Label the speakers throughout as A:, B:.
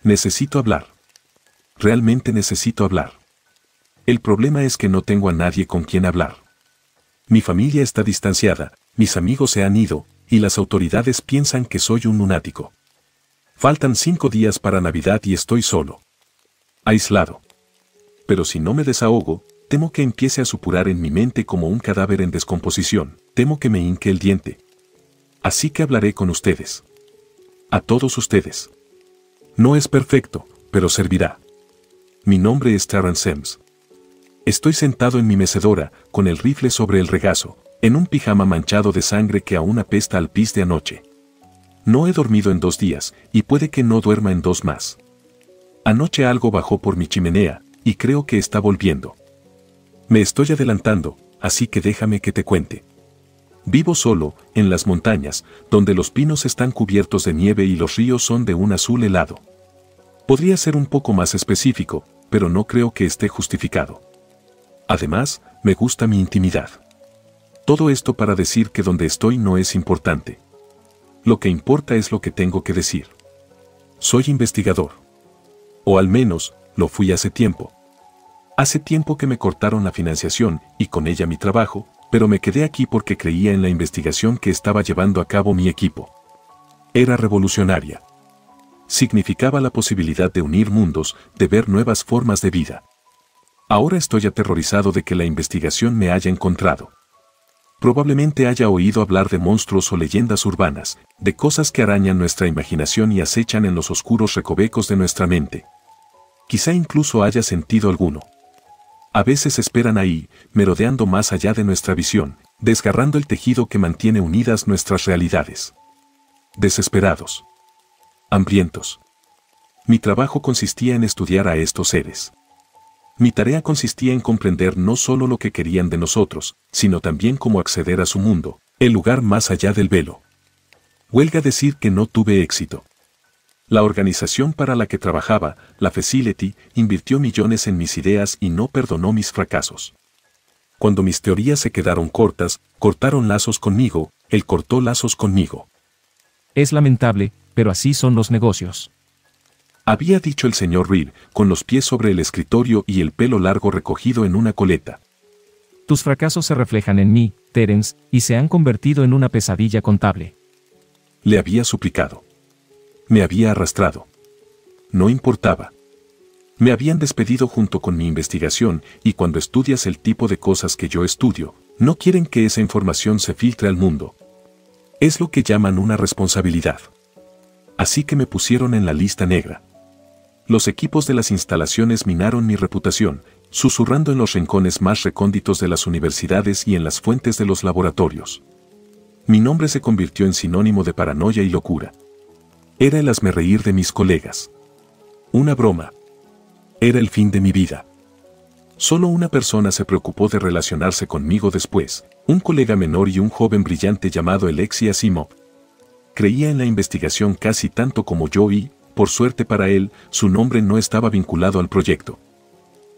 A: Necesito hablar. Realmente necesito hablar. El problema es que no tengo a nadie con quien hablar. Mi familia está distanciada, mis amigos se han ido, y las autoridades piensan que soy un lunático. Faltan 5 días para Navidad y estoy solo. Aislado. Pero si no me desahogo, temo que empiece a supurar en mi mente como un cadáver en descomposición, temo que me hinque el diente. Así que hablaré con ustedes. A todos ustedes. No es perfecto, pero servirá. Mi nombre es Terrence Sims. Estoy sentado en mi mecedora, con el rifle sobre el regazo, en un pijama manchado de sangre que aún apesta al pis de anoche. No he dormido en 2 días, y puede que no duerma en 2 más. Anoche algo bajó por mi chimenea, y creo que está volviendo. Me estoy adelantando, así que déjame que te cuente. Vivo solo, en las montañas, donde los pinos están cubiertos de nieve y los ríos son de un azul helado. Podría ser un poco más específico, pero no creo que esté justificado. Además, me gusta mi intimidad. Todo esto para decir que donde estoy no es importante. Lo que importa es lo que tengo que decir. Soy investigador. O al menos, lo fui hace tiempo. Hace tiempo que me cortaron la financiación y con ella mi trabajo, pero me quedé aquí porque creía en la investigación que estaba llevando a cabo mi equipo. Era revolucionaria. Significaba la posibilidad de unir mundos, de ver nuevas formas de vida. Ahora estoy aterrorizado de que la investigación me haya encontrado. Probablemente haya oído hablar de monstruos o leyendas urbanas, de cosas que arañan nuestra imaginación y acechan en los oscuros recovecos de nuestra mente. Quizá incluso haya sentido alguno. A veces esperan ahí, merodeando más allá de nuestra visión, desgarrando el tejido que mantiene unidas nuestras realidades. Desesperados. Hambrientos. Mi trabajo consistía en estudiar a estos seres. Mi tarea consistía en comprender no solo lo que querían de nosotros, sino también cómo acceder a su mundo, el lugar más allá del velo. Huelga decir que no tuve éxito. La organización para la que trabajaba, la Facility, invirtió millones en mis ideas y no perdonó mis fracasos. Cuando mis teorías se quedaron cortas, cortaron lazos conmigo, él cortó lazos conmigo.
B: Es lamentable, pero así son los negocios.
A: Había dicho el señor Reed, con los pies sobre el escritorio y el pelo largo recogido en una coleta.
B: Tus fracasos se reflejan en mí, Terence, y se han convertido en una pesadilla contable.
A: Le había suplicado. Me había arrastrado. No importaba. Me habían despedido junto con mi investigación, y cuando estudias el tipo de cosas que yo estudio, no quieren que esa información se filtre al mundo. Es lo que llaman una responsabilidad. Así que me pusieron en la lista negra. Los equipos de las instalaciones minaron mi reputación, susurrando en los rincones más recónditos de las universidades y en las fuentes de los laboratorios. Mi nombre se convirtió en sinónimo de paranoia y locura. Era el hazmerreír de mis colegas. Una broma. Era el fin de mi vida. Solo una persona se preocupó de relacionarse conmigo después, un colega menor y un joven brillante llamado Alexei Asimov. Creía en la investigación casi tanto como yo y, por suerte para él, su nombre no estaba vinculado al proyecto.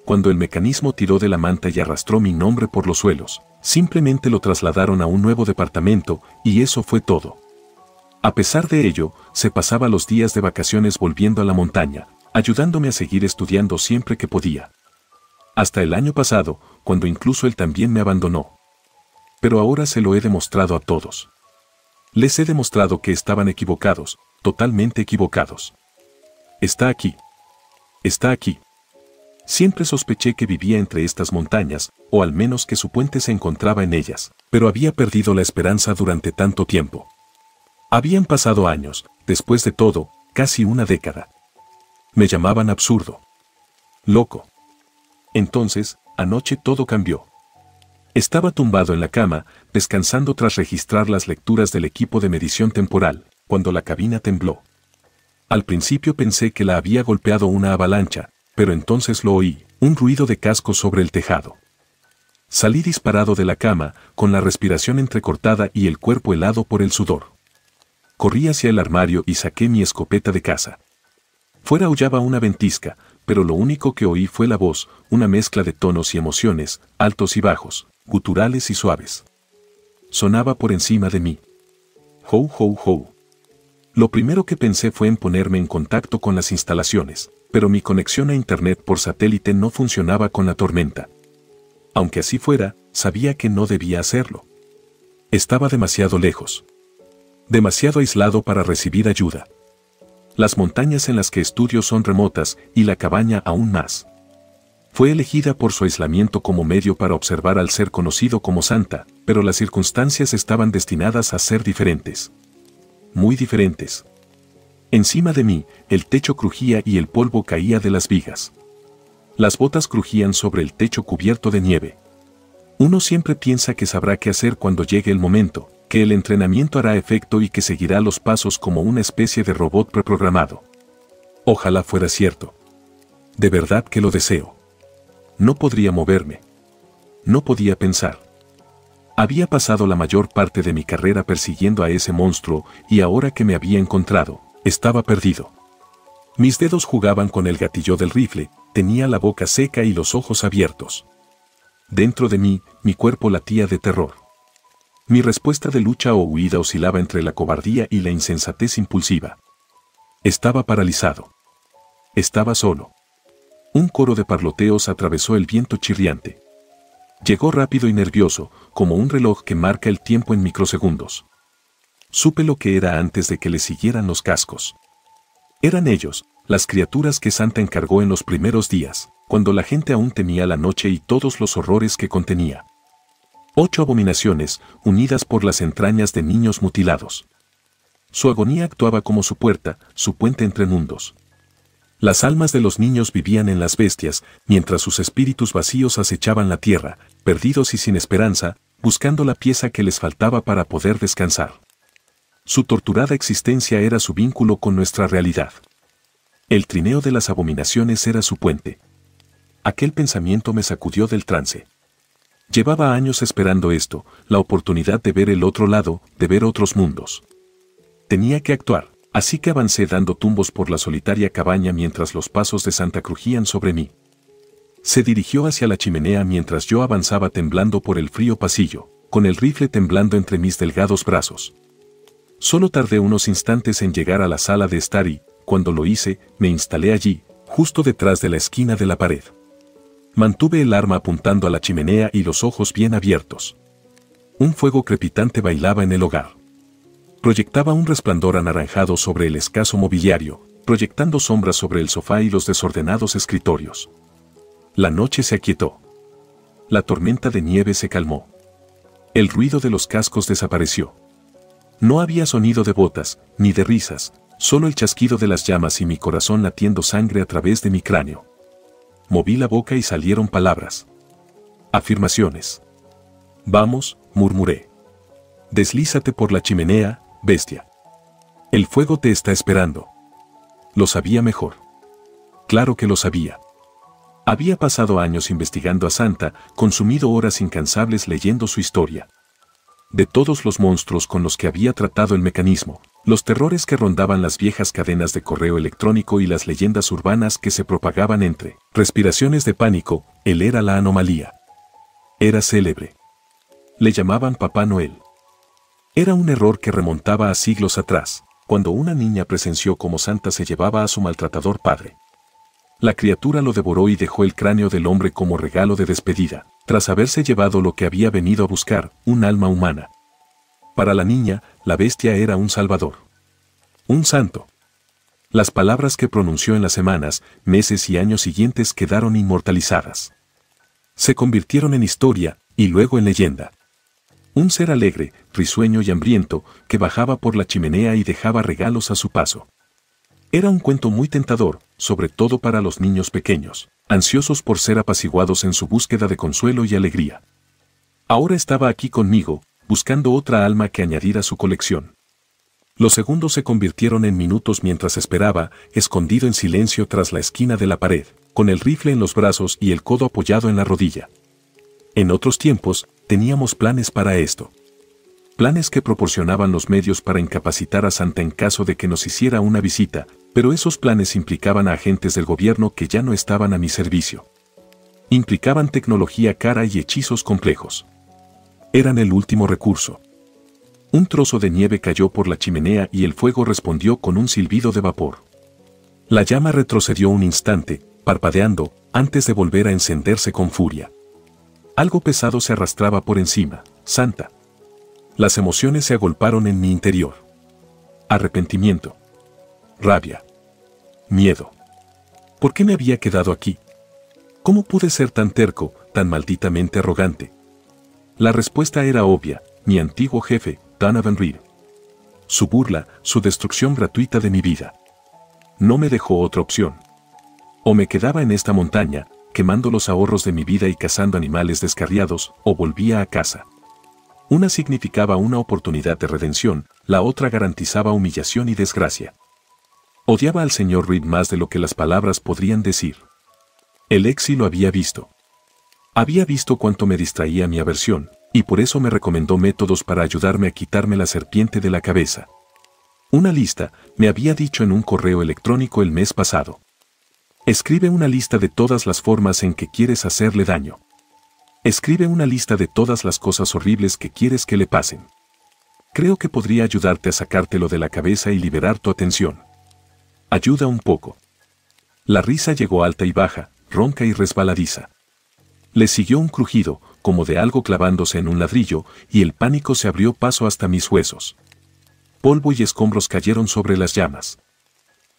A: Cuando el mecanismo tiró de la manta y arrastró mi nombre por los suelos, simplemente lo trasladaron a un nuevo departamento, y eso fue todo. A pesar de ello, se pasaba los días de vacaciones volviendo a la montaña, ayudándome a seguir estudiando siempre que podía. Hasta el año pasado, cuando incluso él también me abandonó. Pero ahora se lo he demostrado a todos. Les he demostrado que estaban equivocados, totalmente equivocados. Está aquí. Está aquí. Siempre sospeché que vivía entre estas montañas, o al menos que su puente se encontraba en ellas, pero había perdido la esperanza durante tanto tiempo. Habían pasado años, después de todo, casi una década. Me llamaban absurdo. Loco. Entonces, anoche todo cambió. Estaba tumbado en la cama, descansando tras registrar las lecturas del equipo de medición temporal, cuando la cabina tembló. Al principio pensé que la había golpeado una avalancha, pero entonces lo oí, un ruido de casco sobre el tejado. Salí disparado de la cama, con la respiración entrecortada y el cuerpo helado por el sudor. Corrí hacia el armario y saqué mi escopeta de caza. Fuera aullaba una ventisca, pero lo único que oí fue la voz, una mezcla de tonos y emociones, altos y bajos, guturales y suaves. Sonaba por encima de mí. Ho, ho, ho. Lo primero que pensé fue en ponerme en contacto con las instalaciones, pero mi conexión a internet por satélite no funcionaba con la tormenta. Aunque así fuera, sabía que no debía hacerlo. Estaba demasiado lejos. Demasiado aislado para recibir ayuda. Las montañas en las que estudio son remotas y la cabaña aún más. Fue elegida por su aislamiento como medio para observar al ser conocido como Santa, pero las circunstancias estaban destinadas a ser diferentes. Muy diferentes. Encima de mí, el techo crujía y el polvo caía de las vigas. Las botas crujían sobre el techo cubierto de nieve. Uno siempre piensa que sabrá qué hacer cuando llegue el momento, que el entrenamiento hará efecto y que seguirá los pasos como una especie de robot preprogramado. Ojalá fuera cierto. De verdad que lo deseo. No podría moverme. No podía pensar. Había pasado la mayor parte de mi carrera persiguiendo a ese monstruo y ahora que me había encontrado, estaba perdido. Mis dedos jugaban con el gatillo del rifle, tenía la boca seca y los ojos abiertos. Dentro de mí, mi cuerpo latía de terror. Mi respuesta de lucha o huida oscilaba entre la cobardía y la insensatez impulsiva. Estaba paralizado. Estaba solo. Un coro de parloteos atravesó el viento chirriante. Llegó rápido y nervioso, como un reloj que marca el tiempo en microsegundos. Supe lo que era antes de que le siguieran los cascos. Eran ellos, las criaturas que Santa encargó en los primeros días, cuando la gente aún temía la noche y todos los horrores que contenía. 8 abominaciones, unidas por las entrañas de niños mutilados. Su agonía actuaba como su puerta, su puente entre mundos. Las almas de los niños vivían en las bestias, mientras sus espíritus vacíos acechaban la tierra, perdidos y sin esperanza, buscando la pieza que les faltaba para poder descansar. Su torturada existencia era su vínculo con nuestra realidad. El trineo de las abominaciones era su puente. Aquel pensamiento me sacudió del trance. Llevaba años esperando esto, la oportunidad de ver el otro lado, de ver otros mundos. Tenía que actuar, así que avancé dando tumbos por la solitaria cabaña mientras los pasos de Santa crujían sobre mí. Se dirigió hacia la chimenea mientras yo avanzaba temblando por el frío pasillo, con el rifle temblando entre mis delgados brazos. Solo tardé unos instantes en llegar a la sala de estar y, cuando lo hice, me instalé allí, justo detrás de la esquina de la pared. Mantuve el arma apuntando a la chimenea y los ojos bien abiertos. Un fuego crepitante bailaba en el hogar. Proyectaba un resplandor anaranjado sobre el escaso mobiliario, proyectando sombras sobre el sofá y los desordenados escritorios. La noche se aquietó. La tormenta de nieve se calmó. El ruido de los cascos desapareció. No había sonido de botas, ni de risas, solo el chasquido de las llamas y mi corazón latiendo sangre a través de mi cráneo. Moví la boca y salieron palabras. Afirmaciones. Vamos, murmuré. Deslízate por la chimenea, bestia. El fuego te está esperando. Lo sabía mejor. Claro que lo sabía. Había pasado años investigando a Santa, consumido horas incansables leyendo su historia. De todos los monstruos con los que había tratado el mecanismo, los terrores que rondaban las viejas cadenas de correo electrónico y las leyendas urbanas que se propagaban entre respiraciones de pánico, él era la anomalía. Era célebre. Le llamaban Papá Noel. Era un error que remontaba a siglos atrás, cuando una niña presenció cómo Santa se llevaba a su maltratador padre. La criatura lo devoró y dejó el cráneo del hombre como regalo de despedida, tras haberse llevado lo que había venido a buscar, un alma humana. Para la niña, la bestia era un salvador. Un santo. Las palabras que pronunció en las semanas, meses y años siguientes quedaron inmortalizadas. Se convirtieron en historia, y luego en leyenda. Un ser alegre, risueño y hambriento, que bajaba por la chimenea y dejaba regalos a su paso. Era un cuento muy tentador, sobre todo para los niños pequeños, ansiosos por ser apaciguados en su búsqueda de consuelo y alegría. Ahora estaba aquí conmigo, buscando otra alma que añadir a su colección. Los segundos se convirtieron en minutos mientras esperaba, escondido en silencio tras la esquina de la pared, con el rifle en los brazos y el codo apoyado en la rodilla. En otros tiempos, teníamos planes para esto. Planes que proporcionaban los medios para incapacitar a Santa en caso de que nos hiciera una visita, pero esos planes implicaban a agentes del gobierno que ya no estaban a mi servicio. Implicaban tecnología cara y hechizos complejos. Eran el último recurso. Un trozo de nieve cayó por la chimenea y el fuego respondió con un silbido de vapor. La llama retrocedió un instante, parpadeando, antes de volver a encenderse con furia. Algo pesado se arrastraba por encima. Santa. Las emociones se agolparon en mi interior. Arrepentimiento. Rabia. Miedo. ¿Por qué me había quedado aquí? ¿Cómo pude ser tan terco, tan malditamente arrogante? La respuesta era obvia: mi antiguo jefe, Donovan Reed. Su burla, su destrucción gratuita de mi vida. No me dejó otra opción. O me quedaba en esta montaña, quemando los ahorros de mi vida y cazando animales descarriados, o volvía a casa. Una significaba una oportunidad de redención, la otra garantizaba humillación y desgracia. Odiaba al señor Reed más de lo que las palabras podrían decir. El Exi lo había visto. Había visto cuánto me distraía mi aversión, y por eso me recomendó métodos para ayudarme a quitarme la serpiente de la cabeza. Una lista, me había dicho en un correo electrónico el mes pasado. Escribe una lista de todas las formas en que quieres hacerle daño. Escribe una lista de todas las cosas horribles que quieres que le pasen. Creo que podría ayudarte a sacártelo de la cabeza y liberar tu atención. Ayuda un poco. La risa llegó alta y baja, ronca y resbaladiza. Le siguió un crujido, como de algo clavándose en un ladrillo, y el pánico se abrió paso hasta mis huesos. Polvo y escombros cayeron sobre las llamas.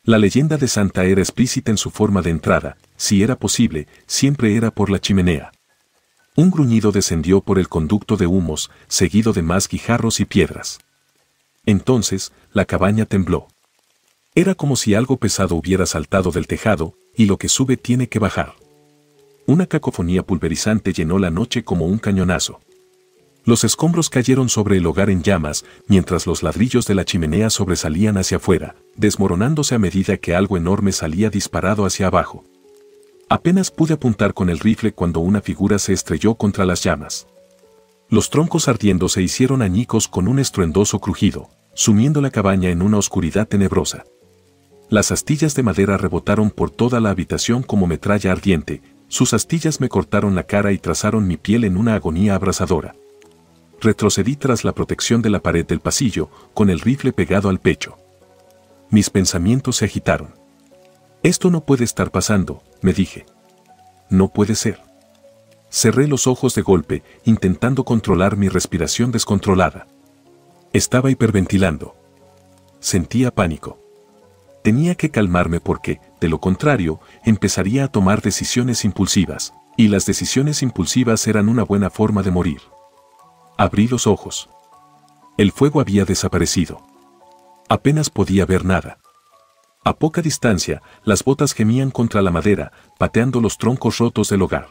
A: La leyenda de Santa era explícita en su forma de entrada: si era posible, siempre era por la chimenea. Un gruñido descendió por el conducto de humos, seguido de más guijarros y piedras. Entonces, la cabaña tembló. Era como si algo pesado hubiera saltado del tejado, y lo que sube tiene que bajar. Una cacofonía pulverizante llenó la noche como un cañonazo. Los escombros cayeron sobre el hogar en llamas, mientras los ladrillos de la chimenea sobresalían hacia afuera, desmoronándose a medida que algo enorme salía disparado hacia abajo. Apenas pude apuntar con el rifle cuando una figura se estrelló contra las llamas. Los troncos ardiendo se hicieron añicos con un estruendoso crujido, sumiendo la cabaña en una oscuridad tenebrosa. Las astillas de madera rebotaron por toda la habitación como metralla ardiente. Sus astillas me cortaron la cara y trazaron mi piel en una agonía abrasadora. Retrocedí tras la protección de la pared del pasillo, con el rifle pegado al pecho. Mis pensamientos se agitaron. Esto no puede estar pasando, me dije. No puede ser. Cerré los ojos de golpe, intentando controlar mi respiración descontrolada. Estaba hiperventilando. Sentía pánico. Tenía que calmarme porque, de lo contrario, empezaría a tomar decisiones impulsivas, y las decisiones impulsivas eran una buena forma de morir. Abrí los ojos. El fuego había desaparecido. Apenas podía ver nada. A poca distancia, las botas gemían contra la madera, pateando los troncos rotos del hogar.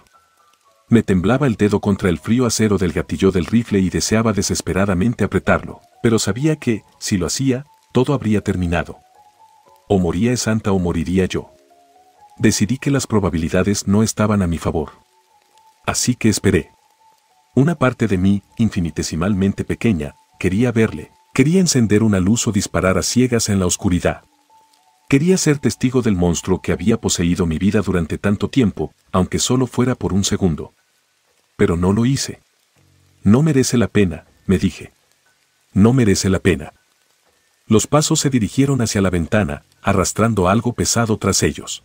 A: Me temblaba el dedo contra el frío acero del gatillo del rifle y deseaba desesperadamente apretarlo, pero sabía que, si lo hacía, todo habría terminado. O moría Santa o moriría yo. Decidí que las probabilidades no estaban a mi favor. Así que esperé. Una parte de mí, infinitesimalmente pequeña, quería verle, quería encender una luz o disparar a ciegas en la oscuridad. Quería ser testigo del monstruo que había poseído mi vida durante tanto tiempo, aunque solo fuera por un segundo. Pero no lo hice. No merece la pena, me dije. No merece la pena. Los pasos se dirigieron hacia la ventana, arrastrando algo pesado tras ellos.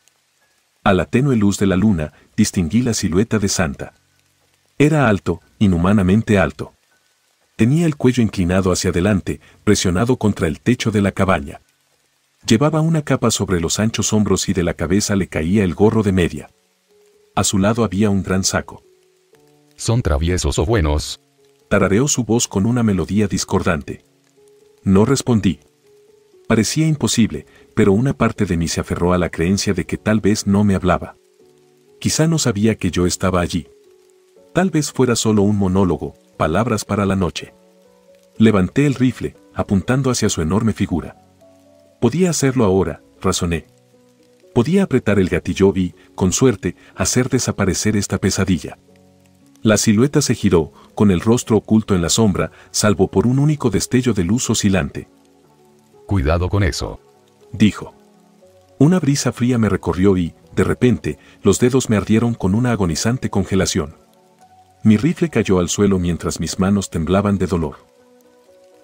A: A la tenue luz de la luna, distinguí la silueta de Santa. Era alto, inhumanamente alto. Tenía el cuello inclinado hacia adelante, presionado contra el techo de la cabaña. Llevaba una capa sobre los anchos hombros y de la cabeza le caía el gorro de media. A su lado había un gran saco.
C: ¿Son traviesos o buenos?
A: Tarareó su voz con una melodía discordante. No respondí. Parecía imposible, pero una parte de mí se aferró a la creencia de que tal vez no me hablaba. Quizá no sabía que yo estaba allí. Tal vez fuera solo un monólogo, palabras para la noche. Levanté el rifle, apuntando hacia su enorme figura. Podía hacerlo ahora, razoné. Podía apretar el gatillo y, con suerte, hacer desaparecer esta pesadilla. La silueta se giró, con el rostro oculto en la sombra, salvo por un único destello de luz oscilante.
C: Cuidado con eso,
A: dijo. Una brisa fría me recorrió y, de repente, los dedos me ardieron con una agonizante congelación. Mi rifle cayó al suelo mientras mis manos temblaban de dolor.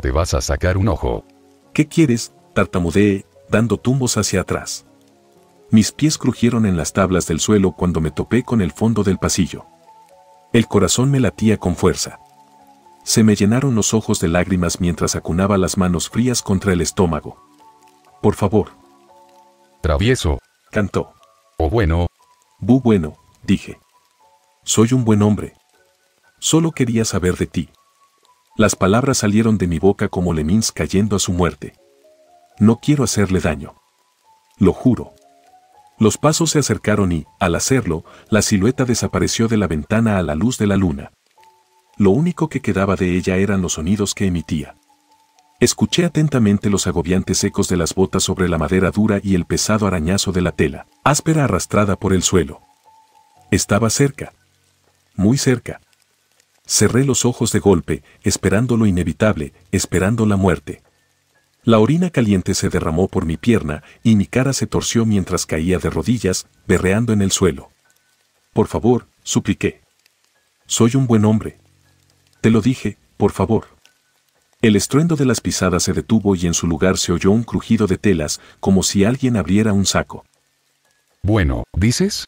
C: Te vas a sacar un ojo.
A: ¿Qué quieres?, tartamudeé, dando tumbos hacia atrás. Mis pies crujieron en las tablas del suelo cuando me topé con el fondo del pasillo. El corazón me latía con fuerza. Se me llenaron los ojos de lágrimas mientras acunaba las manos frías contra el estómago. Por favor.
C: Travieso.
A: Cantó.
C: O bueno.
A: Bueno, dije. Soy un buen hombre. Solo quería saber de ti. Las palabras salieron de mi boca como lemmings cayendo a su muerte. No quiero hacerle daño. Lo juro. Los pasos se acercaron y, al hacerlo, la silueta desapareció de la ventana a la luz de la luna. Lo único que quedaba de ella eran los sonidos que emitía. Escuché atentamente los agobiantes ecos de las botas sobre la madera dura y el pesado arañazo de la tela, áspera arrastrada por el suelo. Estaba cerca. Muy cerca. Cerré los ojos de golpe, esperando lo inevitable, esperando la muerte. La orina caliente se derramó por mi pierna y mi cara se torció mientras caía de rodillas, berreando en el suelo. Por favor, supliqué. Soy un buen hombre. Te lo dije, por favor. El estruendo de las pisadas se detuvo y en su lugar se oyó un crujido de telas, como si alguien abriera un saco.
C: Bueno, ¿dices?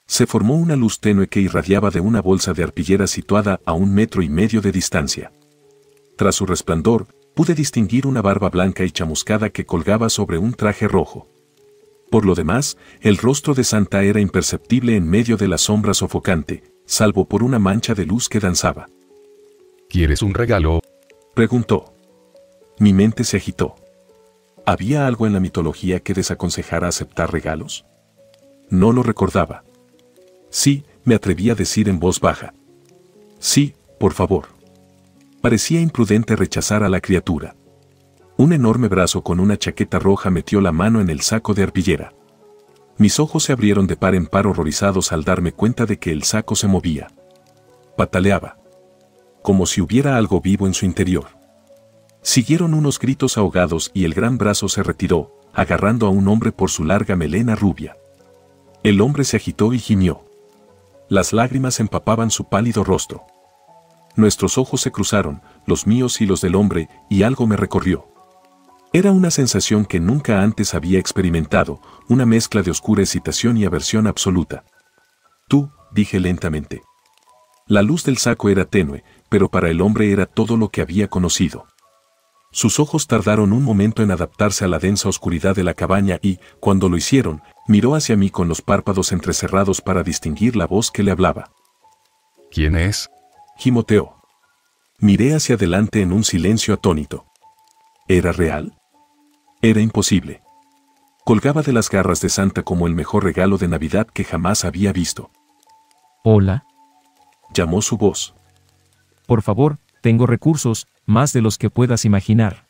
A: Se formó una luz tenue que irradiaba de una bolsa de arpillera situada a 1,5 metros de distancia. Tras su resplandor, pude distinguir una barba blanca y chamuscada que colgaba sobre un traje rojo. Por lo demás, el rostro de Santa era imperceptible en medio de la sombra sofocante, salvo por una mancha de luz que danzaba.
C: ¿Quieres un regalo?
A: Preguntó. Mi mente se agitó. ¿Había algo en la mitología que desaconsejara aceptar regalos? No lo recordaba. Sí, me atreví a decir en voz baja. Sí, por favor. Parecía imprudente rechazar a la criatura. Un enorme brazo con una chaqueta roja metió la mano en el saco de arpillera. Mis ojos se abrieron de par en par horrorizados al darme cuenta de que el saco se movía. Pataleaba. Como si hubiera algo vivo en su interior. Siguieron unos gritos ahogados y el gran brazo se retiró, agarrando a un hombre por su larga melena rubia. El hombre se agitó y gimió. Las lágrimas empapaban su pálido rostro. Nuestros ojos se cruzaron, los míos y los del hombre, y algo me recorrió. Era una sensación que nunca antes había experimentado, una mezcla de oscura excitación y aversión absoluta. Tú, dije lentamente. La luz del saco era tenue, pero para el hombre era todo lo que había conocido. Sus ojos tardaron un momento en adaptarse a la densa oscuridad de la cabaña y, cuando lo hicieron, miró hacia mí con los párpados entrecerrados para distinguir la voz que le hablaba.
C: ¿Quién es?
A: Gimoteó. Miré hacia adelante en un silencio atónito. ¿Era real? Era imposible. Colgaba de las garras de Santa como el mejor regalo de Navidad que jamás había visto.
B: Hola.
A: Llamó su voz.
B: Por favor, tengo recursos, más de los que puedas imaginar.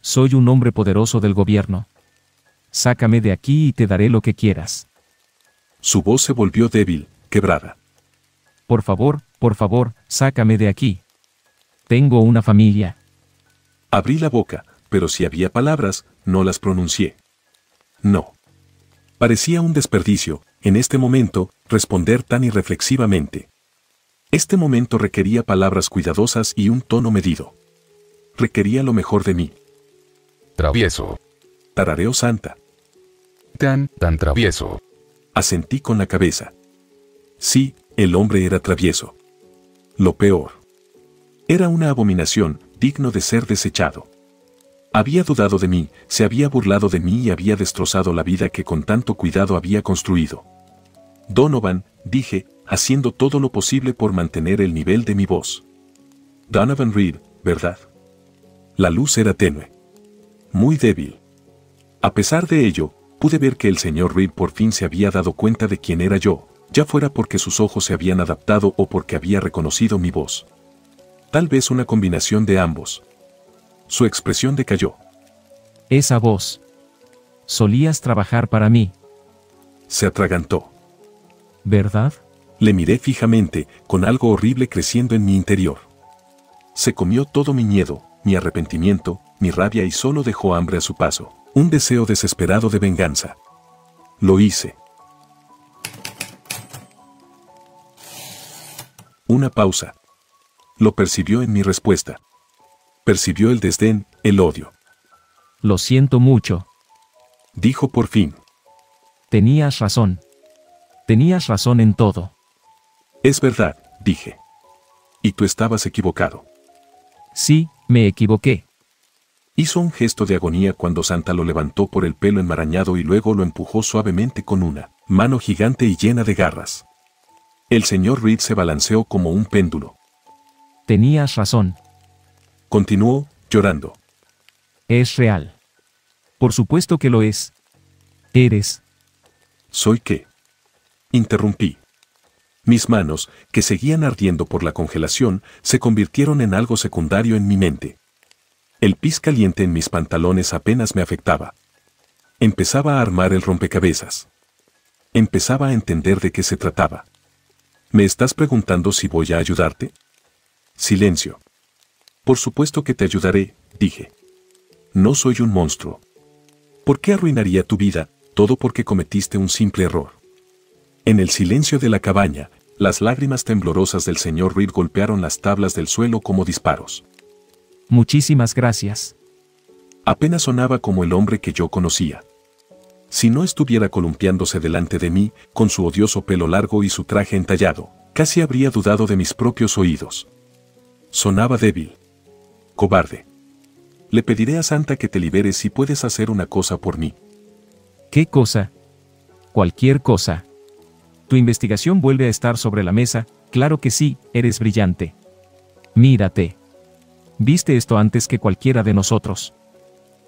B: Soy un hombre poderoso del gobierno. Sácame de aquí y te daré lo que quieras.
A: Su voz se volvió débil, quebrada.
B: Por favor, sácame de aquí. Tengo una familia.
A: Abrí la boca, pero si había palabras, no las pronuncié. No. Parecía un desperdicio, en este momento, responder tan irreflexivamente. Este momento requería palabras cuidadosas y un tono medido. Requería lo mejor de mí.
C: Travieso.
A: Tarareó Santa.
C: Tan travieso.
A: Asentí con la cabeza. Sí, el hombre era travieso. Lo peor. Era una abominación, digno de ser desechado. Había dudado de mí, se había burlado de mí y había destrozado la vida que con tanto cuidado había construido. Donovan, dije, haciendo todo lo posible por mantener el nivel de mi voz. Donovan Reed, ¿verdad? La luz era tenue. Muy débil. A pesar de ello, pude ver que el señor Reed por fin se había dado cuenta de quién era yo, ya fuera porque sus ojos se habían adaptado o porque había reconocido mi voz. Tal vez una combinación de ambos. Su expresión decayó.
B: Esa voz. Solías trabajar para mí.
A: Se atragantó.
B: ¿Verdad?
A: Le miré fijamente, con algo horrible creciendo en mi interior. Se comió todo mi miedo, mi arrepentimiento, mi rabia y solo dejó hambre a su paso, un deseo desesperado de venganza. Lo hice. Una pausa. Lo percibió en mi respuesta. Percibió el desdén, el odio.
B: Lo siento mucho.
A: Dijo por fin.
B: Tenías razón. Tenías razón en todo.
A: Es verdad, dije. Y tú estabas equivocado.
B: Sí, me equivoqué.
A: Hizo un gesto de agonía cuando Santa lo levantó por el pelo enmarañado y luego lo empujó suavemente con una mano gigante y llena de garras. El señor Reed se balanceó como un péndulo.
B: Tenías razón.
A: Continuó, llorando.
B: Es real. Por supuesto que lo es. Eres.
A: ¿Soy qué? Interrumpí. Mis manos, que seguían ardiendo por la congelación, se convirtieron en algo secundario en mi mente. El pis caliente en mis pantalones apenas me afectaba. Empezaba a armar el rompecabezas. Empezaba a entender de qué se trataba. ¿Me estás preguntando si voy a ayudarte? Silencio. Por supuesto que te ayudaré, dije. No soy un monstruo. ¿Por qué arruinaría tu vida, todo porque cometiste un simple error? En el silencio de la cabaña, las lágrimas temblorosas del señor Reed golpearon las tablas del suelo como disparos.
B: Muchísimas gracias.
A: Apenas sonaba como el hombre que yo conocía. Si no estuviera columpiándose delante de mí, con su odioso pelo largo y su traje entallado, casi habría dudado de mis propios oídos. Sonaba débil. Cobarde. Le pediré a Santa que te liberes si puedes hacer una cosa por mí.
B: ¿Qué cosa? Cualquier cosa. Tu investigación vuelve a estar sobre la mesa, claro que sí, eres brillante. Mírate. Viste esto antes que cualquiera de nosotros.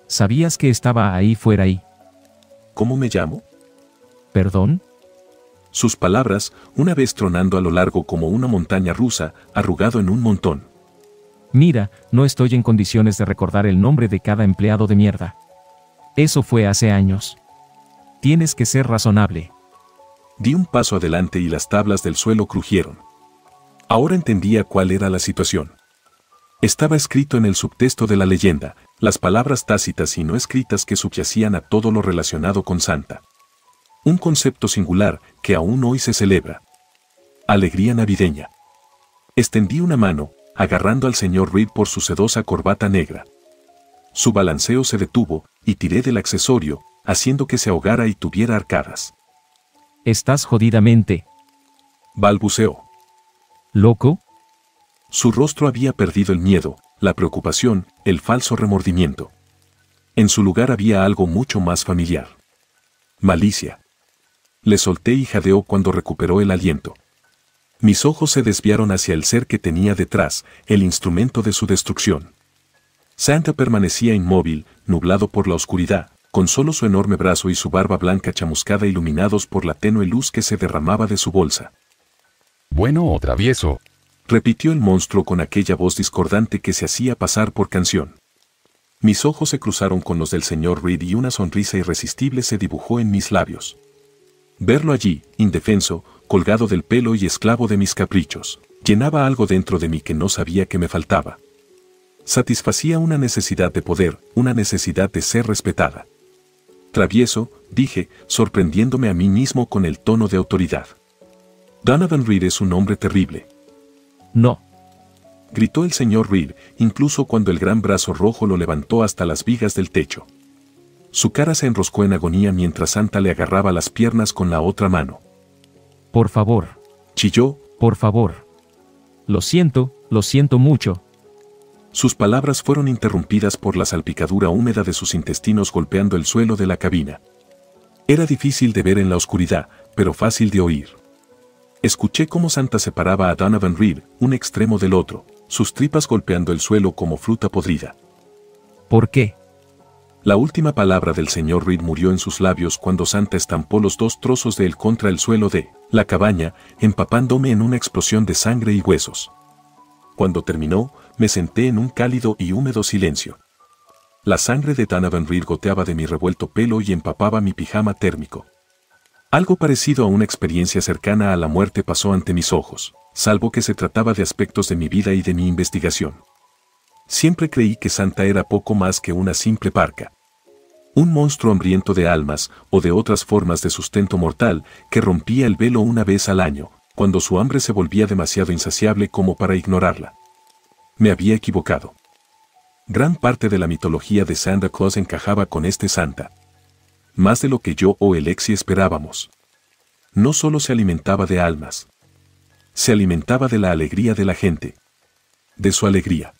B: ¿Sabías que estaba ahí fuera ahí?
A: ¿Cómo me llamo?
B: ¿Perdón?
A: Sus palabras, una vez tronando a lo largo como una montaña rusa, arrugado en un montón.
B: Mira, no estoy en condiciones de recordar el nombre de cada empleado de mierda. Eso fue hace años. Tienes que ser razonable.
A: Di un paso adelante y las tablas del suelo crujieron. Ahora entendía cuál era la situación. Estaba escrito en el subtexto de la leyenda, las palabras tácitas y no escritas que subyacían a todo lo relacionado con Santa. Un concepto singular que aún hoy se celebra. Alegría navideña. Extendí una mano, agarrando al señor Reed por su sedosa corbata negra. Su balanceo se detuvo, y tiré del accesorio, haciendo que se ahogara y tuviera arcadas.
B: Estás jodidamente.
A: Balbuceó.
B: ¿Loco?
A: Su rostro había perdido el miedo, la preocupación, el falso remordimiento. En su lugar había algo mucho más familiar. Malicia. Le solté y jadeó cuando recuperó el aliento. Mis ojos se desviaron hacia el ser que tenía detrás, el instrumento de su destrucción. Santa permanecía inmóvil, nublado por la oscuridad, con solo su enorme brazo y su barba blanca chamuscada iluminados por la tenue luz que se derramaba de su bolsa.
C: Bueno o travieso,
A: repitió el monstruo con aquella voz discordante que se hacía pasar por canción. Mis ojos se cruzaron con los del señor Reed y una sonrisa irresistible se dibujó en mis labios. Verlo allí, indefenso, colgado del pelo y esclavo de mis caprichos, llenaba algo dentro de mí que no sabía que me faltaba. Satisfacía una necesidad de poder, una necesidad de ser respetada. Travieso, dije, sorprendiéndome a mí mismo con el tono de autoridad. Donovan Reed es un hombre terrible.
B: No.
A: Gritó el señor Reed, incluso cuando el gran brazo rojo lo levantó hasta las vigas del techo. Su cara se enroscó en agonía mientras Santa le agarraba las piernas con la otra mano.
B: Por favor.
A: Chilló.
B: Por favor. Lo siento mucho.
A: Sus palabras fueron interrumpidas por la salpicadura húmeda de sus intestinos golpeando el suelo de la cabina. Era difícil de ver en la oscuridad, pero fácil de oír. Escuché cómo Santa separaba a Donovan Reed, un extremo del otro, sus tripas golpeando el suelo como fruta podrida.
B: ¿Por qué?
A: La última palabra del señor Reed murió en sus labios cuando Santa estampó los dos trozos de él contra el suelo de la cabaña, empapándome en una explosión de sangre y huesos. Cuando terminó, me senté en un cálido y húmedo silencio. La sangre de Donovan Reed goteaba de mi revuelto pelo y empapaba mi pijama térmico. Algo parecido a una experiencia cercana a la muerte pasó ante mis ojos, salvo que se trataba de aspectos de mi vida y de mi investigación. Siempre creí que Santa era poco más que una simple parca. Un monstruo hambriento de almas o de otras formas de sustento mortal que rompía el velo una vez al año, cuando su hambre se volvía demasiado insaciable como para ignorarla. Me había equivocado. Gran parte de la mitología de Santa Claus encajaba con este Santa. Más de lo que yo o Alexi esperábamos. No solo se alimentaba de almas. Se alimentaba de la alegría de la gente. De su alegría.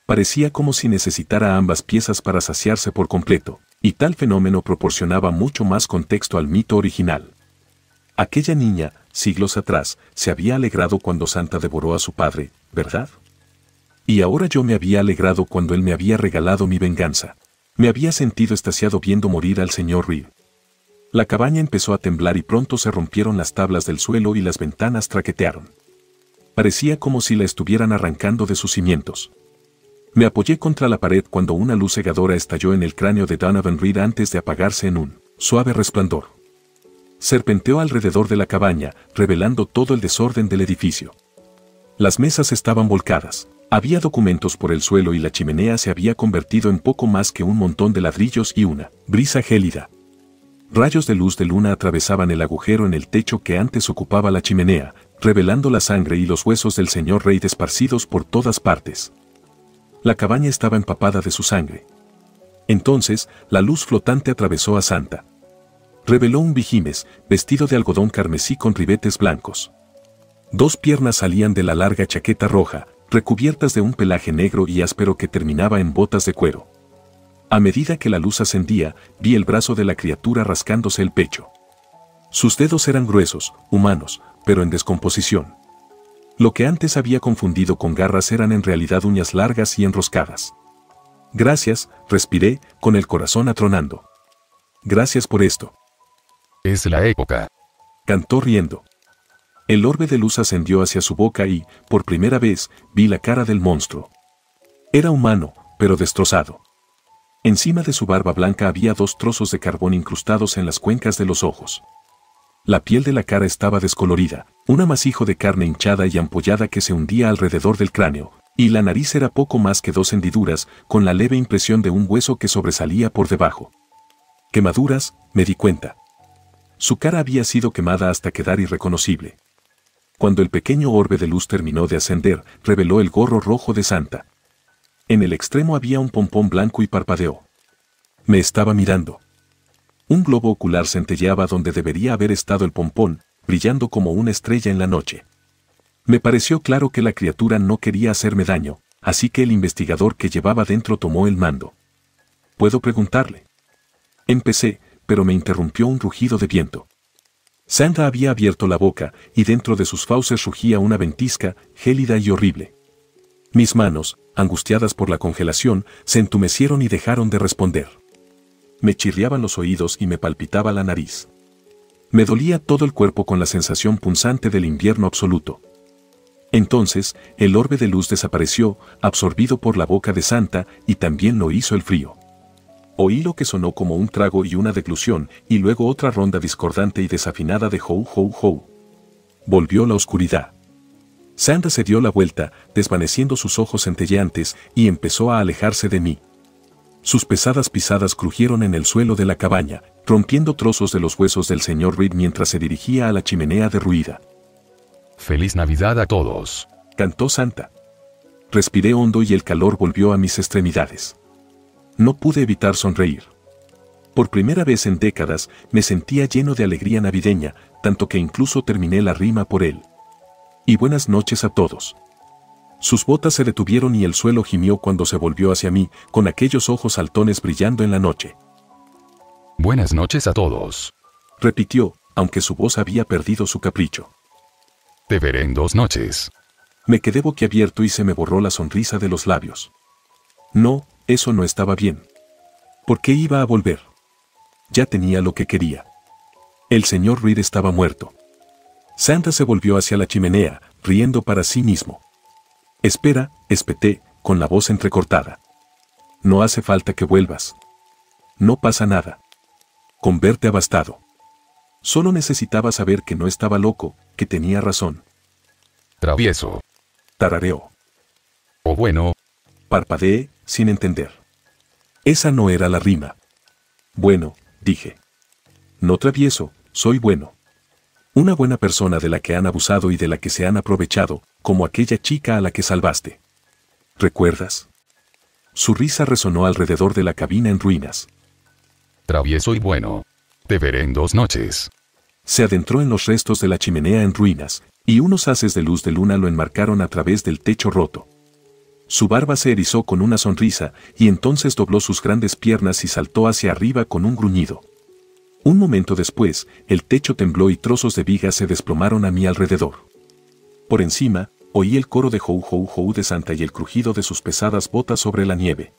A: Parecía como si necesitara ambas piezas para saciarse por completo, y tal fenómeno proporcionaba mucho más contexto al mito original. Aquella niña, siglos atrás, se había alegrado cuando Santa devoró a su padre, ¿verdad? Y ahora yo me había alegrado cuando él me había regalado mi venganza. Me había sentido extasiado viendo morir al señor Reed. La cabaña empezó a temblar y pronto se rompieron las tablas del suelo y las ventanas traquetearon. Parecía como si la estuvieran arrancando de sus cimientos. Me apoyé contra la pared cuando una luz cegadora estalló en el cráneo de Donovan Reed antes de apagarse en un suave resplandor. Serpenteó alrededor de la cabaña, revelando todo el desorden del edificio. Las mesas estaban volcadas. Había documentos por el suelo y la chimenea se había convertido en poco más que un montón de ladrillos y una brisa gélida. Rayos de luz de luna atravesaban el agujero en el techo que antes ocupaba la chimenea, revelando la sangre y los huesos del señor Reid esparcidos por todas partes. La cabaña estaba empapada de su sangre. Entonces, la luz flotante atravesó a Santa. Reveló un Vigimes, vestido de algodón carmesí con ribetes blancos. Dos piernas salían de la larga chaqueta roja, recubiertas de un pelaje negro y áspero que terminaba en botas de cuero. A medida que la luz ascendía, vi el brazo de la criatura rascándose el pecho. Sus dedos eran gruesos, humanos, pero en descomposición. Lo que antes había confundido con garras eran en realidad uñas largas y enroscadas. Gracias, respiré, con el corazón atronando. Gracias por esto.
C: Es la época.
A: Cantó riendo. El orbe de luz ascendió hacia su boca y, por primera vez, vi la cara del monstruo. Era humano, pero destrozado. Encima de su barba blanca había dos trozos de carbón incrustados en las cuencas de los ojos. La piel de la cara estaba descolorida, un amasijo de carne hinchada y ampollada que se hundía alrededor del cráneo, y la nariz era poco más que dos hendiduras, con la leve impresión de un hueso que sobresalía por debajo. Quemaduras, me di cuenta. Su cara había sido quemada hasta quedar irreconocible. Cuando el pequeño orbe de luz terminó de ascender, reveló el gorro rojo de Santa. En el extremo había un pompón blanco y parpadeó. Me estaba mirando. Un globo ocular centelleaba donde debería haber estado el pompón, brillando como una estrella en la noche. Me pareció claro que la criatura no quería hacerme daño, así que el investigador que llevaba dentro tomó el mando. ¿Puedo preguntarle? Empecé, pero me interrumpió un rugido de viento. Santa había abierto la boca, y dentro de sus fauces rugía una ventisca, gélida y horrible. Mis manos, angustiadas por la congelación, se entumecieron y dejaron de responder. Me chirriaban los oídos y me palpitaba la nariz. Me dolía todo el cuerpo con la sensación punzante del invierno absoluto. Entonces, el orbe de luz desapareció, absorbido por la boca de Santa, y también lo hizo el frío. Oí lo que sonó como un trago y una deglución, y luego otra ronda discordante y desafinada de hou hou hou. Volvió la oscuridad. Santa se dio la vuelta, desvaneciendo sus ojos centelleantes, y empezó a alejarse de mí. Sus pesadas pisadas crujieron en el suelo de la cabaña, rompiendo trozos de los huesos del señor Reed mientras se dirigía a la chimenea derruida.
C: Feliz Navidad a todos.
A: Cantó Santa. Respiré hondo y el calor volvió a mis extremidades. No pude evitar sonreír. Por primera vez en décadas, me sentía lleno de alegría navideña, tanto que incluso terminé la rima por él. Y buenas noches a todos. Sus botas se detuvieron y el suelo gimió cuando se volvió hacia mí, con aquellos ojos saltones brillando en la noche.
C: Buenas noches a todos.
A: Repitió, aunque su voz había perdido su capricho.
C: Te veré en 2 noches.
A: Me quedé boquiabierto y se me borró la sonrisa de los labios. No, eso no estaba bien. ¿Por qué iba a volver? Ya tenía lo que quería. El señor Reed estaba muerto. Santa se volvió hacia la chimenea, riendo para sí mismo. Espera, espeté, con la voz entrecortada. No hace falta que vuelvas. No pasa nada. Con verte ha bastado. Solo necesitaba saber que no estaba loco, que tenía razón.
C: Travieso.
A: Tarareó.
C: O bueno.
A: Parpadeé, sin entender. Esa no era la rima. Bueno, dije. No travieso, soy bueno. Una buena persona de la que han abusado y de la que se han aprovechado, como aquella chica a la que salvaste. ¿Recuerdas? Su risa resonó alrededor de la cabina en ruinas.
C: Travieso y bueno. Te veré en 2 noches.
A: Se adentró en los restos de la chimenea en ruinas, y unos haces de luz de luna lo enmarcaron a través del techo roto. Su barba se erizó con una sonrisa, y entonces dobló sus grandes piernas y saltó hacia arriba con un gruñido. Un momento después, el techo tembló y trozos de vigas se desplomaron a mi alrededor. Por encima, oí el coro de Hou Hou Hou de Santa y el crujido de sus pesadas botas sobre la nieve.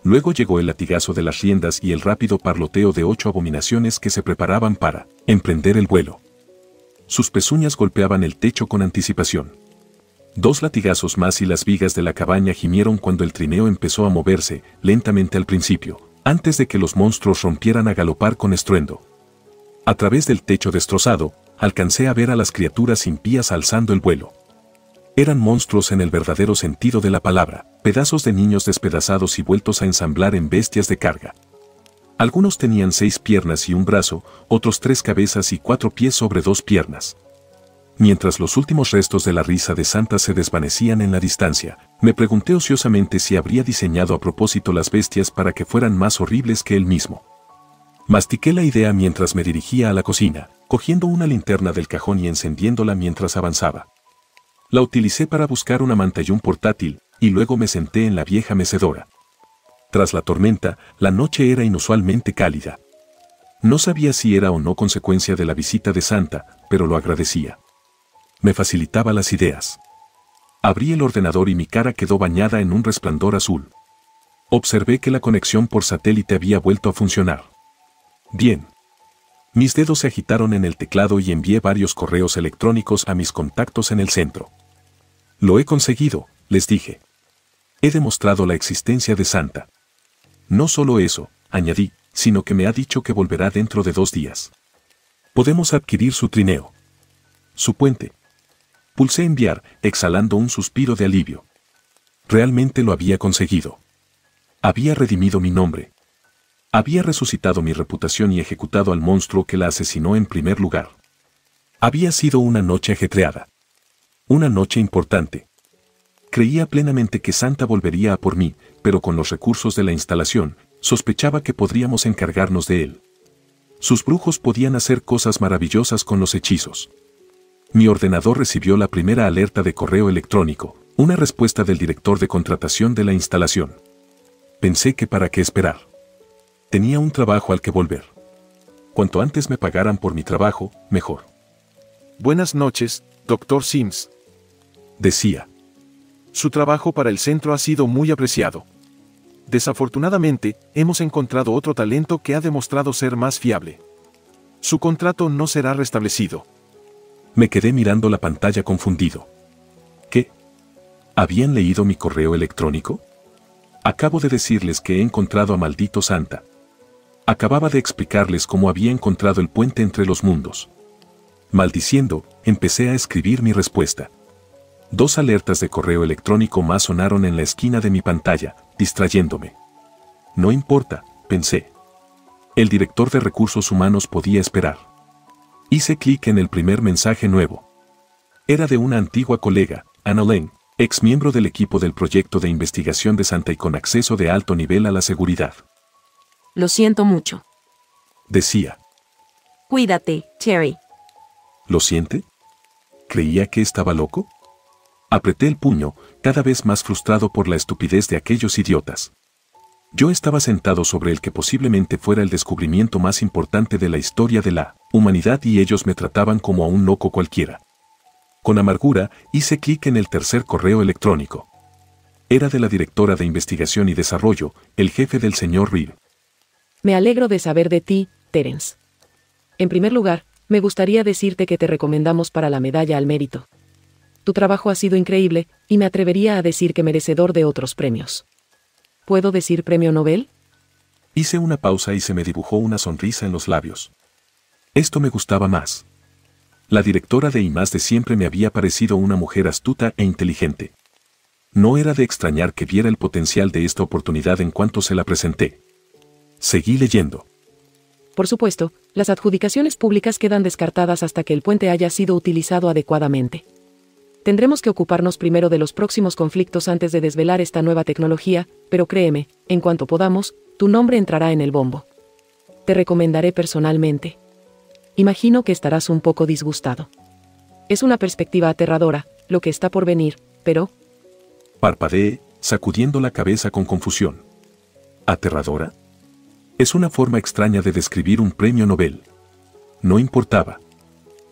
A: Luego llegó el latigazo de las riendas y el rápido parloteo de 8 abominaciones que se preparaban para emprender el vuelo. Sus pezuñas golpeaban el techo con anticipación. 2 latigazos más y las vigas de la cabaña gimieron cuando el trineo empezó a moverse, lentamente al principio, antes de que los monstruos rompieran a galopar con estruendo. A través del techo destrozado, alcancé a ver a las criaturas impías alzando el vuelo. Eran monstruos en el verdadero sentido de la palabra, pedazos de niños despedazados y vueltos a ensamblar en bestias de carga. Algunos tenían 6 piernas y un brazo, otros 3 cabezas y 4 pies sobre 2 piernas. Mientras los últimos restos de la risa de Santa se desvanecían en la distancia, me pregunté ociosamente si habría diseñado a propósito las bestias para que fueran más horribles que él mismo. Mastiqué la idea mientras me dirigía a la cocina, cogiendo una linterna del cajón y encendiéndola mientras avanzaba. La utilicé para buscar una manta y un portátil, y luego me senté en la vieja mecedora. Tras la tormenta, la noche era inusualmente cálida. No sabía si era o no consecuencia de la visita de Santa, pero lo agradecía. Me facilitaba las ideas. Abrí el ordenador y mi cara quedó bañada en un resplandor azul. Observé que la conexión por satélite había vuelto a funcionar. Bien. Mis dedos se agitaron en el teclado y envié varios correos electrónicos a mis contactos en el centro. Lo he conseguido, les dije. He demostrado la existencia de Santa. No solo eso, añadí, sino que me ha dicho que volverá dentro de 2 días. Podemos adquirir su trineo. Su puente. Pulsé enviar, exhalando un suspiro de alivio. Realmente lo había conseguido. Había redimido mi nombre. Había resucitado mi reputación y ejecutado al monstruo que la asesinó en primer lugar. Había sido una noche ajetreada. Una noche importante. Creía plenamente que Santa volvería a por mí, pero con los recursos de la instalación, sospechaba que podríamos encargarnos de él. Sus brujos podían hacer cosas maravillosas con los hechizos. Mi ordenador recibió la primera alerta de correo electrónico, una respuesta del director de contratación de la instalación. Pensé que para qué esperar. Tenía un trabajo al que volver. Cuanto antes me pagaran por mi trabajo, mejor.
D: Buenas noches, Dr. Sims.
A: Decía.
D: Su trabajo para el centro ha sido muy apreciado. Desafortunadamente, hemos encontrado otro talento que ha demostrado ser más fiable. Su contrato no será restablecido.
A: Me quedé mirando la pantalla confundido. ¿Qué? ¿Habían leído mi correo electrónico? Acabo de decirles que he encontrado a maldito Santa. Acababa de explicarles cómo había encontrado el puente entre los mundos. Maldiciendo, empecé a escribir mi respuesta. 2 alertas de correo electrónico más sonaron en la esquina de mi pantalla, distrayéndome. No importa, pensé. El director de recursos humanos podía esperar. Hice clic en el primer mensaje nuevo. Era de una antigua colega, Anna Lane, ex miembro del equipo del proyecto de investigación de Santa y con acceso de alto nivel a la seguridad.
E: Lo siento mucho.
A: Decía.
E: Cuídate, Cherry.
A: ¿Lo siente? ¿Creía que estaba loco? Apreté el puño, cada vez más frustrado por la estupidez de aquellos idiotas. Yo estaba sentado sobre el que posiblemente fuera el descubrimiento más importante de la historia de la humanidad y ellos me trataban como a un loco cualquiera. Con amargura, hice clic en el tercer correo electrónico. Era de la directora de investigación y desarrollo, el jefe del señor Reed.
F: Me alegro de saber de ti, Terence. En primer lugar, me gustaría decirte que te recomendamos para la medalla al mérito. Tu trabajo ha sido increíble, y me atrevería a decir que merecedor de otros premios. ¿Puedo decir premio Nobel?
A: Hice una pausa y se me dibujó una sonrisa en los labios. Esto me gustaba más. La directora de I+D siempre me había parecido una mujer astuta e inteligente. No era de extrañar que viera el potencial de esta oportunidad en cuanto se la presenté. Seguí leyendo.
F: Por supuesto, las adjudicaciones públicas quedan descartadas hasta que el puente haya sido utilizado adecuadamente. Tendremos que ocuparnos primero de los próximos conflictos antes de desvelar esta nueva tecnología, pero créeme, en cuanto podamos, tu nombre entrará en el bombo. Te recomendaré personalmente. Imagino que estarás un poco disgustado. Es una perspectiva aterradora, lo que está por venir, pero...
A: Parpadeé, sacudiendo la cabeza con confusión. ¿Aterradora? Es una forma extraña de describir un premio Nobel. No importaba.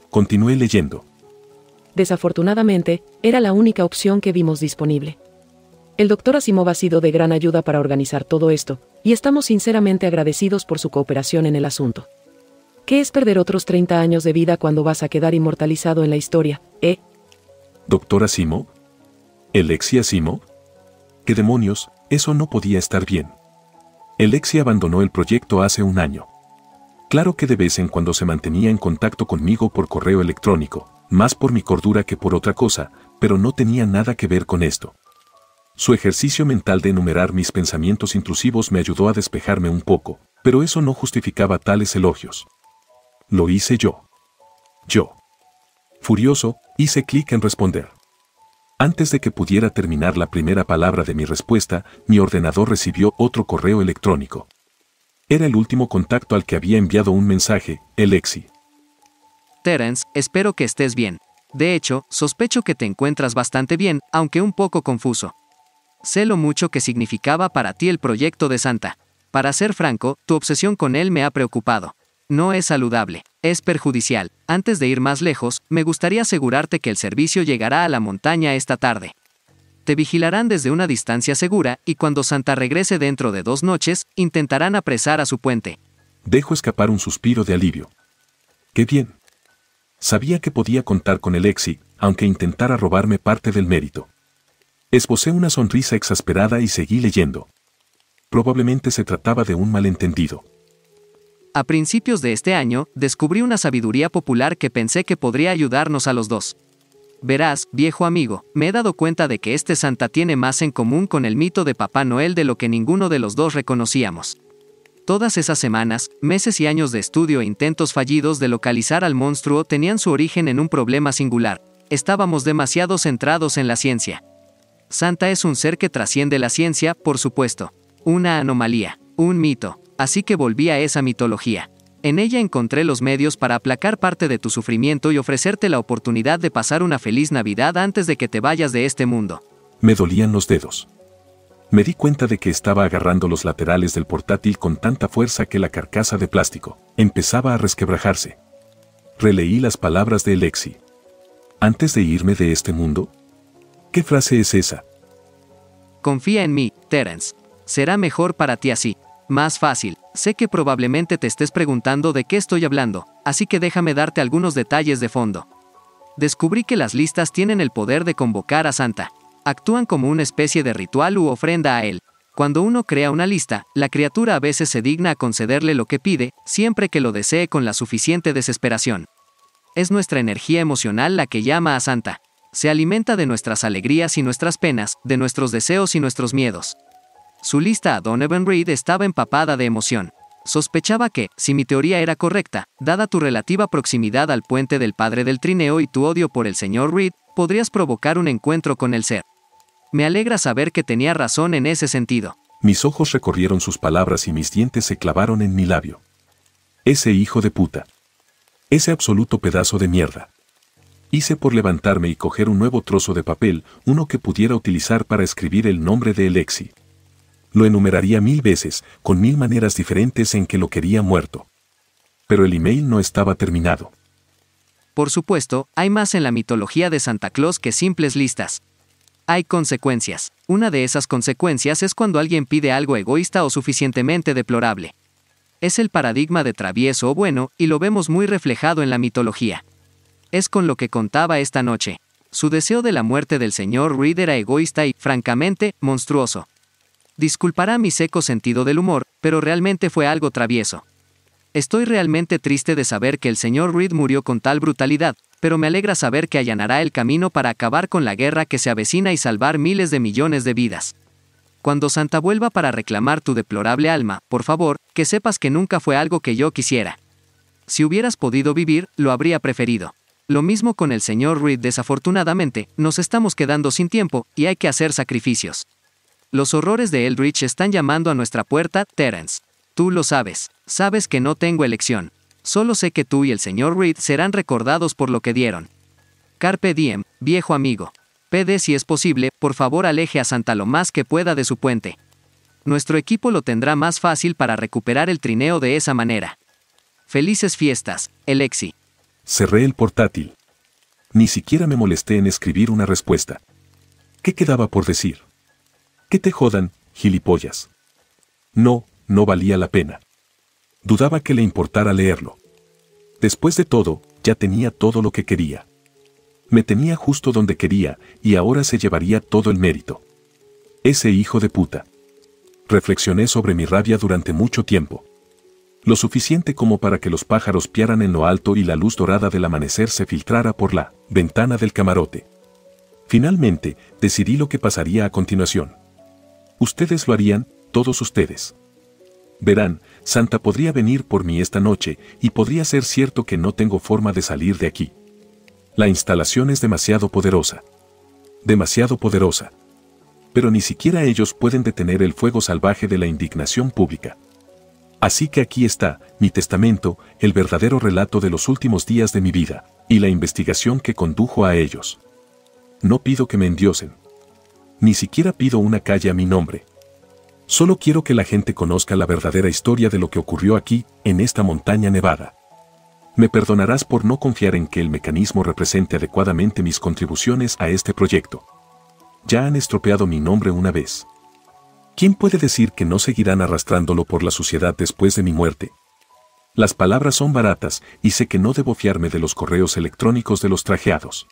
A: Continué leyendo.
F: Desafortunadamente, era la única opción que vimos disponible. El Dr. Asimov ha sido de gran ayuda para organizar todo esto, y estamos sinceramente agradecidos por su cooperación en el asunto. ¿Qué es perder otros 30 años de vida cuando vas a quedar inmortalizado en la historia,
A: ¿Dr. Asimov? ¿Alexei Asimov? ¿Qué demonios? Eso no podía estar bien. Alexei abandonó el proyecto hace un año. Claro que de vez en cuando se mantenía en contacto conmigo por correo electrónico, más por mi cordura que por otra cosa, pero no tenía nada que ver con esto. Su ejercicio mental de enumerar mis pensamientos intrusivos me ayudó a despejarme un poco, pero eso no justificaba tales elogios. Lo hice yo. Furioso, hice clic en responder. Antes de que pudiera terminar la primera palabra de mi respuesta, mi ordenador recibió otro correo electrónico. Era el último contacto al que había enviado un mensaje, Alexei.
G: Terence, espero que estés bien. De hecho, sospecho que te encuentras bastante bien, aunque un poco confuso. Sé lo mucho que significaba para ti el proyecto de Santa. Para ser franco, tu obsesión con él me ha preocupado. No es saludable, es perjudicial. Antes de ir más lejos, me gustaría asegurarte que el servicio llegará a la montaña esta tarde. Te vigilarán desde una distancia segura y cuando Santa regrese dentro de 2 noches, intentarán apresar a su puente.
A: Dejo escapar un suspiro de alivio. ¡Qué bien! Sabía que podía contar con Alexei, aunque intentara robarme parte del mérito. Esbocé una sonrisa exasperada y seguí leyendo. Probablemente se trataba de un malentendido.
G: A principios de este año, descubrí una sabiduría popular que pensé que podría ayudarnos a los dos. Verás, viejo amigo, me he dado cuenta de que este Santa tiene más en común con el mito de Papá Noel de lo que ninguno de los dos reconocíamos. Todas esas semanas, meses y años de estudio e intentos fallidos de localizar al monstruo tenían su origen en un problema singular. Estábamos demasiado centrados en la ciencia. Santa es un ser que trasciende la ciencia, por supuesto. Una anomalía, un mito. Así que volví a esa mitología. En ella encontré los medios para aplacar parte de tu sufrimiento y ofrecerte la oportunidad de pasar una feliz Navidad antes de que te vayas de este mundo.
A: Me dolían los dedos. Me di cuenta de que estaba agarrando los laterales del portátil con tanta fuerza que la carcasa de plástico empezaba a resquebrajarse. Releí las palabras de Alexei. ¿Antes de irme de este mundo? ¿Qué frase es esa?
G: Confía en mí, Terence. Será mejor para ti así. Más fácil. Sé que probablemente te estés preguntando de qué estoy hablando, así que déjame darte algunos detalles de fondo. Descubrí que las listas tienen el poder de convocar a Santa. Actúan como una especie de ritual u ofrenda a él. Cuando uno crea una lista, la criatura a veces se digna a concederle lo que pide, siempre que lo desee con la suficiente desesperación. Es nuestra energía emocional la que llama a Santa. Se alimenta de nuestras alegrías y nuestras penas, de nuestros deseos y nuestros miedos. Su lista a Donovan Reed estaba empapada de emoción. Sospechaba que, si mi teoría era correcta, dada tu relativa proximidad al puente del padre del trineo y tu odio por el señor Reed, podrías provocar un encuentro con el ser. Me alegra saber que tenía razón en ese sentido.
A: Mis ojos recorrieron sus palabras y mis dientes se clavaron en mi labio. Ese hijo de puta. Ese absoluto pedazo de mierda. Hice por levantarme y coger un nuevo trozo de papel, uno que pudiera utilizar para escribir el nombre de Alexei. Lo enumeraría 1000 veces, con 1000 maneras diferentes en que lo quería muerto. Pero el email no estaba terminado.
G: Por supuesto, hay más en la mitología de Santa Claus que simples listas. Hay consecuencias. Una de esas consecuencias es cuando alguien pide algo egoísta o suficientemente deplorable. Es el paradigma de travieso o bueno, y lo vemos muy reflejado en la mitología. Es con lo que contaba esta noche. Su deseo de la muerte del señor Reed era egoísta y, francamente, monstruoso. Disculpará mi seco sentido del humor, pero realmente fue algo travieso. Estoy realmente triste de saber que el señor Reed murió con tal brutalidad, pero me alegra saber que allanará el camino para acabar con la guerra que se avecina y salvar miles de millones de vidas. Cuando Santa vuelva para reclamar tu deplorable alma, por favor, que sepas que nunca fue algo que yo quisiera. Si hubieras podido vivir, lo habría preferido. Lo mismo con el señor Reed. Desafortunadamente, nos estamos quedando sin tiempo, y hay que hacer sacrificios. Los horrores de Eldritch están llamando a nuestra puerta, Terence. Tú lo sabes. Sabes que no tengo elección. Solo sé que tú y el señor Reed serán recordados por lo que dieron. Carpe diem, viejo amigo. PD, si es posible, por favor aleje a Santa lo más que pueda de su puente. Nuestro equipo lo tendrá más fácil para recuperar el trineo de esa manera. Felices fiestas, Alexi.
A: Cerré el portátil. Ni siquiera me molesté en escribir una respuesta. ¿Qué quedaba por decir? Que te jodan, gilipollas. No, no valía la pena. Dudaba que le importara leerlo. Después de todo, ya tenía todo lo que quería. Me tenía justo donde quería, y ahora se llevaría todo el mérito. Ese hijo de puta. Reflexioné sobre mi rabia durante mucho tiempo. Lo suficiente como para que los pájaros piaran en lo alto y la luz dorada del amanecer se filtrara por la ventana del camarote. Finalmente, decidí lo que pasaría a continuación. Ustedes lo harían, todos ustedes. Verán, Santa podría venir por mí esta noche, y podría ser cierto que no tengo forma de salir de aquí. La instalación es demasiado poderosa. Demasiado poderosa. Pero ni siquiera ellos pueden detener el fuego salvaje de la indignación pública. Así que aquí está, mi testamento, el verdadero relato de los últimos días de mi vida, y la investigación que condujo a ellos. No pido que me endiosen. Ni siquiera pido una calle a mi nombre. Solo quiero que la gente conozca la verdadera historia de lo que ocurrió aquí, en esta montaña nevada. Me perdonarás por no confiar en que el mecanismo represente adecuadamente mis contribuciones a este proyecto. Ya han estropeado mi nombre una vez. ¿Quién puede decir que no seguirán arrastrándolo por la suciedad después de mi muerte? Las palabras son baratas, y sé que no debo fiarme de los correos electrónicos de los trajeados.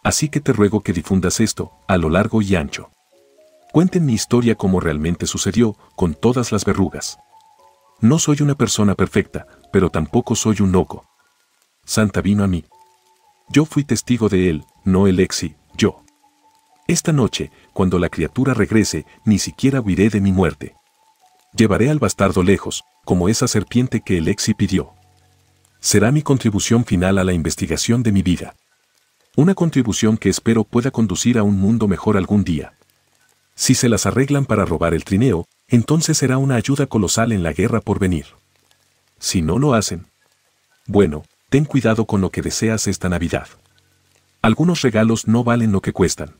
A: Así que te ruego que difundas esto, a lo largo y ancho. Cuenten mi historia como realmente sucedió, con todas las verrugas. No soy una persona perfecta, pero tampoco soy un loco. Santa vino a mí. Yo fui testigo de él, no Alexi, yo. Esta noche, cuando la criatura regrese, ni siquiera huiré de mi muerte. Llevaré al bastardo lejos, como esa serpiente que Alexi pidió. Será mi contribución final a la investigación de mi vida. Una contribución que espero pueda conducir a un mundo mejor algún día. Si se las arreglan para robar el trineo, entonces será una ayuda colosal en la guerra por venir. Si no lo hacen, bueno, ten cuidado con lo que deseas esta Navidad. Algunos regalos no valen lo que cuestan.